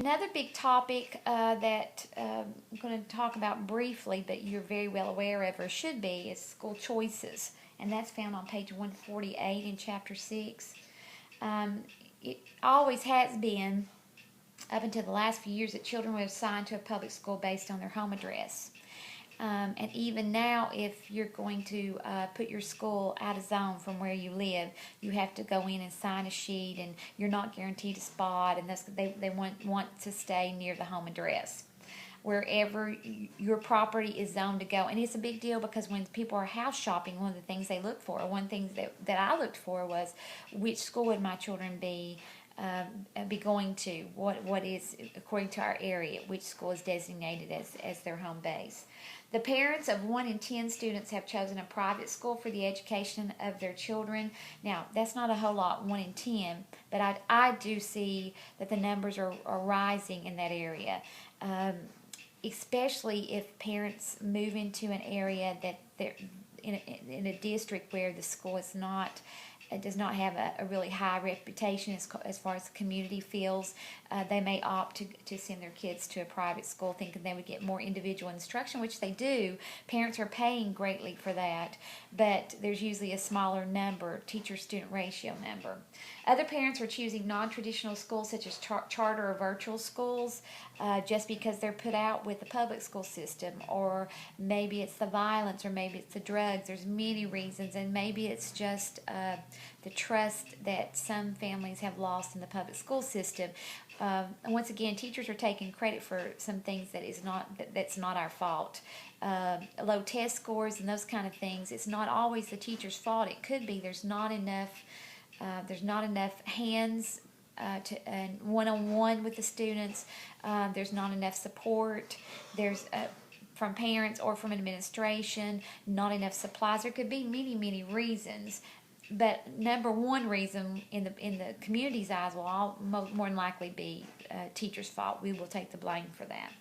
Another big topic that I'm going to talk about briefly, but you're very well aware of or should be, is school choices. And that's found on page 148 in chapter 6. Um, it always has been, up until the last few years, that children were assigned to a public school based on their home address. And even now, if you're going to put your school out of zone from where you live, you have to go in and sign a sheet, and you're not guaranteed a spot, and they want to stay near the home address. Wherever your property is zoned to go. And it's a big deal because when people are house shopping, one of the things they look for, one thing that I looked for was which school would my children be going to, what is, according to our area, which school is designated as their home base. The parents of 1 in 10 students have chosen a private school for the education of their children. Now, that's not a whole lot, 1 in 10, but I do see that the numbers are rising in that area. Especially if parents move into an area that they're in a district where the school is not, it does not have a really high reputation as far as the community feels. They may opt to send their kids to a private school thinking they would get more individual instruction, which they do. Parents are paying greatly for that, but there's usually a smaller number, teacher-student ratio number. Other parents are choosing non-traditional schools such as charter or virtual schools just because they're put out with the public school system, or maybe it's the violence, or maybe it's the drugs. There's many reasons, and maybe it's just the trust that some families have lost in the public school system. Once again, teachers are taking credit for some things that's not our fault. Low test scores and those kind of things. It's not always the teacher's fault. It could be there's not enough hands and one-on-one with the students. There's not enough support. There's from parents or from administration, not enough supplies. There could be many reasons. But number one reason in the community's eyes will more than likely be teachers' fault. We will take the blame for that.